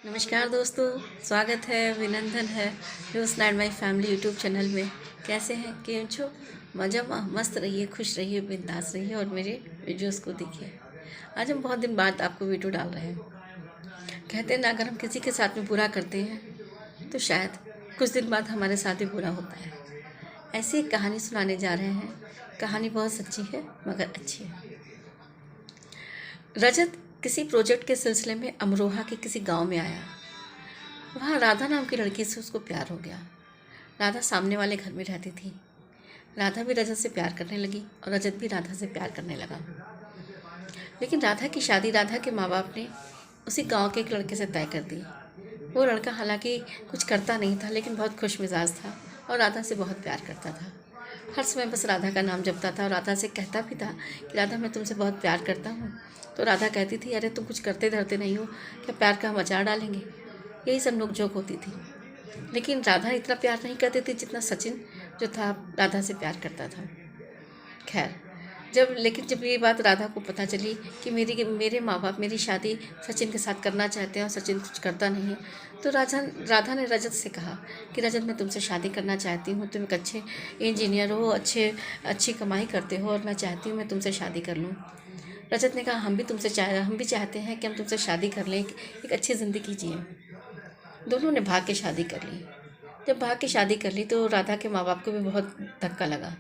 नमस्कार दोस्तों, स्वागत है, अभिनंदन है news night my family YouTube channel में। कैसे हैं, केम छो? मस्त रहिए, खुश रहिए, बिंदास रहिए और मेरे वीडियोस को देखिए। आज हम बहुत दिन बाद आपको वीडियो डाल रहे हैं। कहते हैं ना, अगर हम किसी के साथ में बुरा करते हैं तो शायद कुछ दिन बाद हमारे साथ भी बुरा होता है। ऐसी एक कहानी सुनाने जा रहे हैं। कहानी बहुत सच्ची है मगर अच्छी है। रजत किसी प्रोजेक्ट के सिलसिले में अमरोहा के किसी गांव में आया। वहाँ राधा नाम की लड़की से उसको प्यार हो गया। राधा सामने वाले घर में रहती थी। राधा भी रजत से प्यार करने लगी और रजत भी राधा से प्यार करने लगा। लेकिन राधा की शादी राधा के माँ बाप ने उसी गांव के एक लड़के से तय कर दी। वो लड़का हालांकि कुछ करता नहीं था, लेकिन बहुत खुश मिजाज था और राधा से बहुत प्यार करता था। हर समय बस राधा का नाम जपता था और राधा से कहता भी था कि राधा, मैं तुमसे बहुत प्यार करता हूँ। तो राधा कहती थी, अरे तुम कुछ करते धरते नहीं हो, क्या प्यार का हम अचार डालेंगे। यही सब नोक-झोंक होती थी। लेकिन राधा इतना प्यार नहीं करती थी जितना सचिन जो था राधा से प्यार करता था। खैर, जब ये बात राधा को पता चली कि मेरे माँ बाप मेरी शादी सचिन के साथ करना चाहते हैं और सचिन कुछ करता नहीं है, तो राधा ने रजत से कहा कि रजत, मैं तुमसे शादी करना चाहती हूँ। तुम एक अच्छे इंजीनियर हो, अच्छी कमाई करते हो और मैं चाहती हूँ मैं तुमसे शादी कर लूँ। रजत ने कहा, हम भी चाहते हैं कि हम तुमसे शादी कर लें, एक अच्छी ज़िंदगी जिए। दोनों ने भाग के शादी कर ली। जब भाग के शादी कर ली तो राधा के माँ बाप को भी बहुत धक्का लगा।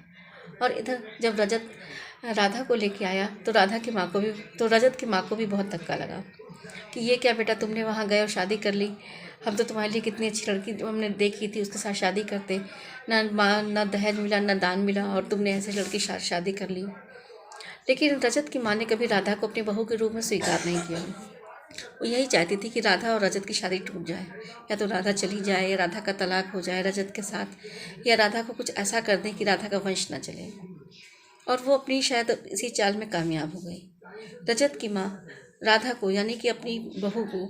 और इधर जब रजत राधा को लेके आया तो रजत की माँ को भी बहुत धक्का लगा कि ये क्या बेटा, तुमने वहाँ गए और शादी कर ली। हम तो तुम्हारे लिए कितनी अच्छी लड़की जो हमने देखी थी उसके साथ शादी करते, ना दहेज मिला ना दान मिला, और तुमने ऐसे लड़की शादी कर ली। लेकिन रजत की माँ ने कभी राधा को अपनी बहू के रूप में स्वीकार नहीं किया। वो यही चाहती थी कि राधा और रजत की शादी टूट जाए, या तो राधा चली जाए या राधा का तलाक हो जाए रजत के साथ, या राधा को कुछ ऐसा कर दें कि राधा का वंश न चले। और वो अपनी शायद इसी चाल में कामयाब हो गई। रजत की माँ राधा को, यानी कि अपनी बहू को,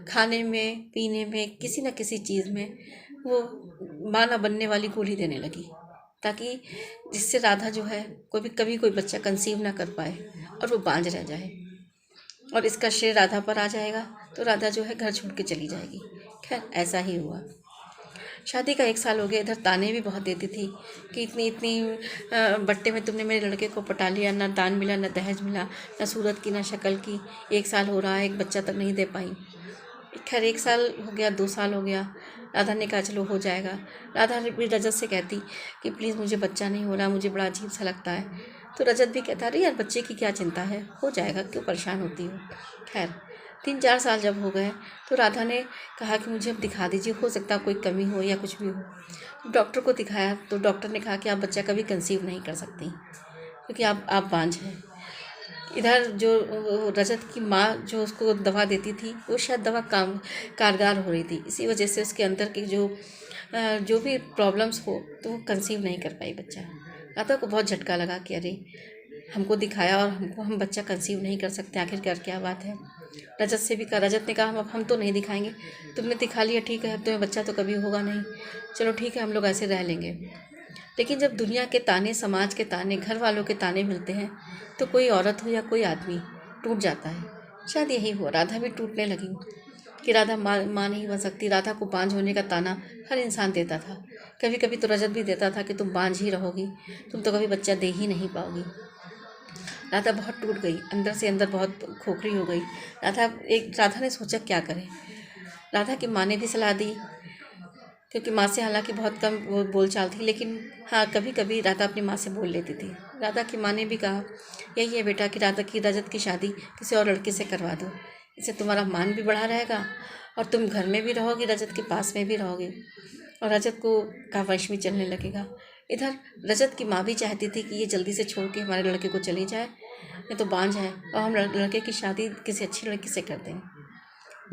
खाने में पीने में किसी न किसी चीज़ में वो माँ न बनने वाली गोली देने लगी, ताकि जिससे राधा जो है कभी कोई बच्चा कंसीव ना कर पाए और वो बांझ रह जाए, और इसका श्रेय राधा पर आ जाएगा, तो राधा जो है घर छोड़ के चली जाएगी। खैर, ऐसा ही हुआ। शादी का 1 साल हो गया। इधर ताने भी बहुत देती थी कि इतनी इतनी बट्टे में तुमने मेरे लड़के को पटा लिया, ना दान मिला ना दहेज मिला, ना सूरत की ना शक्ल की। 1 साल हो रहा है, एक बच्चा तक नहीं दे पाई। खैर, 1 साल हो गया, 2 साल हो गया। राधा ने कहा चलो हो जाएगा। राधा भी रजत से कहती कि प्लीज़ मुझे बच्चा नहीं हो रहा, मुझे बड़ा अजीब सा लगता है। तो रजत भी कहता, अरे यार, बच्चे की क्या चिंता है, हो जाएगा, क्यों परेशान होती हो। खैर, 3-4 साल जब हो गए तो राधा ने कहा कि मुझे अब दिखा दीजिए, हो सकता है कोई कमी हो या कुछ भी हो। डॉक्टर को दिखाया तो डॉक्टर ने कहा कि आप बच्चा कभी कंसीव नहीं कर सकती, क्योंकि आप बांझ हैं। इधर जो रजत की माँ जो उसको दवा देती थी, वो शायद दवा कारगर हो रही थी, इसी वजह से उसके अंदर की जो भी प्रॉब्लम्स हो तो वो कंसीव नहीं कर पाई बच्चा। राधा को बहुत झटका लगा कि अरे, हमको दिखाया और हम बच्चा कंसीव नहीं कर सकते, आखिरकार क्या बात है। रजत से भी कहा, रजत ने कहा, हम तो नहीं दिखाएंगे, तुमने दिखा लिया ठीक है, अब तुम्हें बच्चा तो कभी होगा नहीं, चलो ठीक है, हम लोग ऐसे रह लेंगे। लेकिन जब दुनिया के ताने, समाज के ताने, घर वालों के ताने मिलते हैं तो कोई औरत हो या कोई आदमी टूट जाता है। शायद यही हुआ, राधा भी टूटने लगी कि राधा माँ नहीं बन सकती। राधा को बांझ होने का ताना हर इंसान देता था। कभी कभी तो रजत भी देता था कि तुम बांझ ही रहोगी, तुम तो कभी बच्चा दे ही नहीं पाओगी। राधा बहुत टूट गई, अंदर से अंदर बहुत खोखली हो गई। राधा ने सोचा क्या करे। राधा की माँ ने भी सलाह दी, क्योंकि माँ से हालांकि बहुत कम वो बोलचाल थी, लेकिन हाँ, कभी कभी राधा अपनी माँ से बोल लेती थी। राधा की माँ ने भी कहा, यही है बेटा कि रजत की शादी किसी और लड़के से करवा दो, इससे तुम्हारा मान भी बढ़ा रहेगा और तुम घर में भी रहोगी, रजत के पास में भी रहोगी, और रजत का वंश भी चलने लगेगा। इधर रजत की माँ भी चाहती थी कि ये जल्दी से छोड़ के हमारे लड़के को चली जाए, नहीं तो बांझ है, और हम लड़के की शादी किसी अच्छी लड़की से कर दें।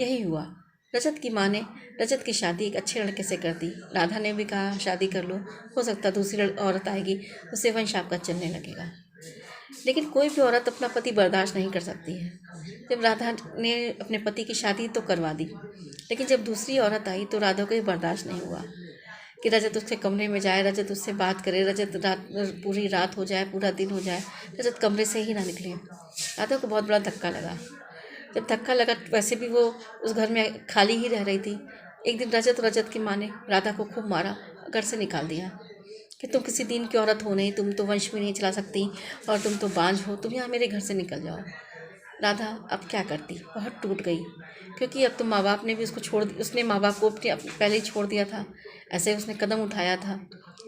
यही हुआ। रजत की माँ ने रजत की शादी एक अच्छे लड़के से कर दी। राधा ने भी कहा, शादी कर लो, हो सकता दूसरी औरत आएगी, उससे वंश आपका चलने लगेगा। लेकिन कोई भी औरत अपना पति बर्दाश्त नहीं कर सकती है। जब राधा ने अपने पति की शादी तो करवा दी, लेकिन जब दूसरी औरत आई तो राधा को ये बर्दाश्त नहीं हुआ कि रजत उसके कमरे में जाए, रजत उससे बात करे, पूरी रात हो जाए, पूरा दिन हो जाए, रजत कमरे से ही ना निकले। राधा को बहुत बड़ा धक्का लगा। जब धक्का लगा वैसे भी वो उस घर में खाली ही रह रही थी। एक दिन रजत की माँ ने राधा को खूब मारा, घर से निकाल दिया कि तुम किसी दिन की औरत हो नहीं, तुम तो वंश भी नहीं चला सकती और तुम तो बांझ हो, तुम यहाँ मेरे घर से निकल जाओ। राधा अब क्या करती, बहुत टूट गई, क्योंकि अब तो माँ बाप ने भी उसको छोड़ उसने माँ बाप को पहले ही छोड़ दिया था। ऐसे उसने कदम उठाया था,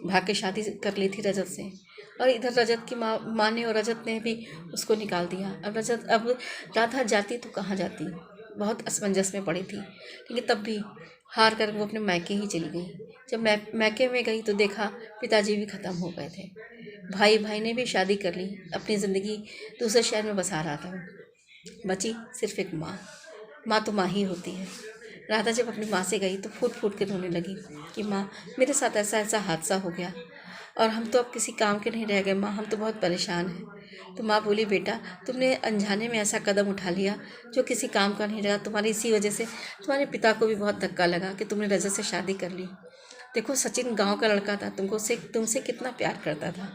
भाग के शादी कर ली थी रजत से, और इधर रजत की माँ ने और रजत ने भी उसको निकाल दिया। अब राधा जाती तो कहाँ जाती, बहुत असमंजस में पड़ी थी। लेकिन तब भी हार कर वो अपने मायके ही चली गई। जब मैके में गई तो देखा पिताजी भी ख़त्म हो गए थे। भाई ने भी शादी कर ली, अपनी ज़िंदगी दूसरे शहर में बसा रहा था। बची सिर्फ एक माँ तो माँ ही होती है। राधा जब अपनी माँ से गई तो फूट फूट के रोने लगी कि माँ, मेरे साथ ऐसा ऐसा हादसा हो गया और हम तो अब किसी काम के नहीं रह गए माँ, हम तो बहुत परेशान हैं। तो माँ बोली, बेटा तुमने अनजाने में ऐसा कदम उठा लिया जो किसी काम का नहीं रहा। तुम्हारी इसी वजह से तुम्हारे पिता को भी बहुत धक्का लगा कि तुमने रजत से शादी कर ली। देखो सचिन गांव का लड़का था, तुमसे कितना प्यार करता था,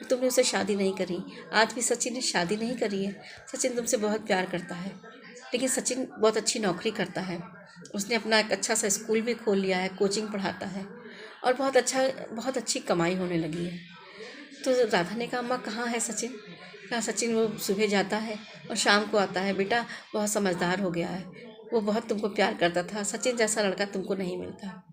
तुमने उसे शादी नहीं करी। आज भी सचिन ने शादी नहीं करी है। सचिन तुमसे बहुत प्यार करता है, लेकिन सचिन बहुत अच्छी नौकरी करता है। उसने अपना एक अच्छा सा स्कूल भी खोल लिया है, कोचिंग पढ़ाता है और बहुत अच्छी कमाई होने लगी है। तो राधा ने कहा, अम्मा कहाँ है सचिन? कहा, सचिन वो सुबह जाता है और शाम को आता है बेटा, बहुत समझदार हो गया है, वो बहुत तुमको प्यार करता था, सचिन जैसा लड़का तुमको नहीं मिलता।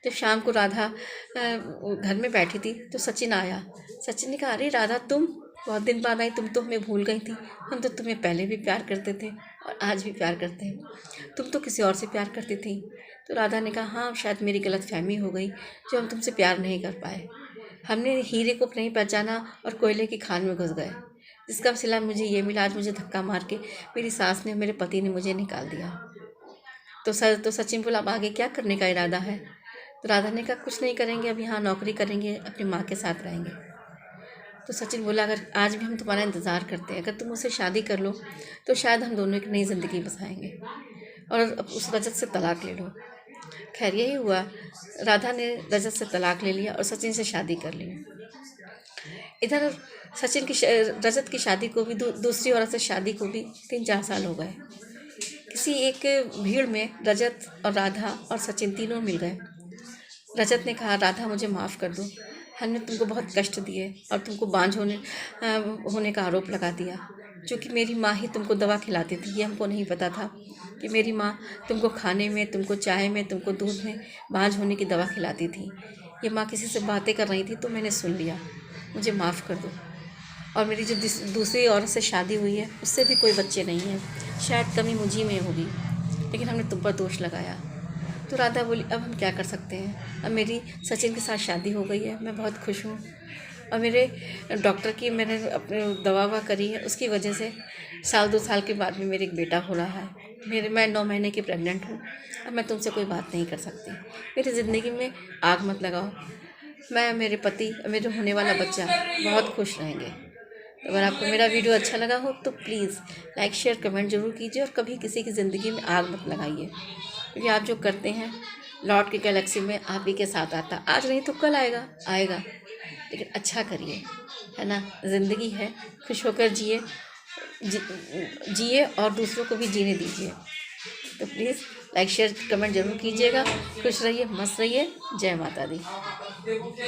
जब शाम को राधा घर में बैठी थी तो सचिन आया। सचिन ने कहा, अरे राधा तुम बहुत दिन बाद आई, तुम तो हमें भूल गई थी। हम तो तुम्हें पहले भी प्यार करते थे और आज भी प्यार करते हैं, तुम तो किसी और से प्यार करती थी। तो राधा ने कहा, हाँ शायद मेरी गलतफहमी हो गई जो हम तुमसे प्यार नहीं कर पाए। हमने हीरे को नहीं पहचाना और कोयले की खान में घुस गए, जिसका सिला मुझे ये मिला, आज मुझे धक्का मार के मेरी सास ने, मेरे पति ने मुझे निकाल दिया। तो सचिन बोला, अब आगे क्या करने का इरादा है? तो राधा ने कहा, कुछ नहीं करेंगे, अब यहाँ नौकरी करेंगे, अपनी माँ के साथ रहेंगे। तो सचिन बोला, अगर आज भी हम तुम्हारा इंतज़ार करते हैं, अगर तुम उससे शादी कर लो तो शायद हम दोनों एक नई ज़िंदगी बसाएंगे और उस रजत से तलाक ले लो। खैर यही हुआ, राधा ने रजत से तलाक ले लिया और सचिन से शादी कर ली। इधर रजत की शादी को भी दूसरी औरत से शादी को भी 3-4 साल हो गए। किसी एक भीड़ में रजत और राधा और सचिन तीनों मिल गए। रजत ने कहा, राधा मुझे माफ़ कर दो, हमने तुमको बहुत कष्ट दिए और तुमको बांझ होने का आरोप लगा दिया। क्योंकि मेरी माँ ही तुमको दवा खिलाती थी, ये हमको नहीं पता था कि मेरी माँ तुमको खाने में, तुमको चाय में, तुमको दूध में बांझ होने की दवा खिलाती थी। ये माँ किसी से बातें कर रही थी तो मैंने सुन लिया, मुझे माफ़ कर दो। और मेरी जो दूसरी औरत से शादी हुई है उससे भी कोई बच्चे नहीं हैं, शायद कमी मुझी में होगी, लेकिन हमने तुम पर दोष लगाया। तो राधा बोली, अब हम क्या कर सकते हैं, अब मेरी सचिन के साथ शादी हो गई है, मैं बहुत खुश हूँ। और मेरे डॉक्टर की मैंने अपने दवा करी है, उसकी वजह से 1-2 साल के बाद में मेरे एक बेटा हो रहा है। मैं 9 महीने की प्रेग्नेंट हूँ। अब मैं तुमसे कोई बात नहीं कर सकती, मेरी ज़िंदगी में आग मत लगाओ। मैं, मेरे पति और मेरे होने वाला बच्चा बहुत खुश रहेंगे। तो अगर आपको मेरा वीडियो अच्छा लगा हो तो प्लीज़ लाइक शेयर कमेंट ज़रूर कीजिए और कभी किसी की ज़िंदगी में आग मत लगाइए, क्योंकि आप जो करते हैं लॉर्ड की गैलेक्सी में आप ही के साथ आता, आज नहीं तो कल आएगा, लेकिन अच्छा करिए, है ना। ज़िंदगी है, खुश होकर जिए और दूसरों को भी जीने दीजिए। तो प्लीज़ लाइक शेयर कमेंट ज़रूर कीजिएगा। खुश रहिए, मस्त रहिए। जय माता दी।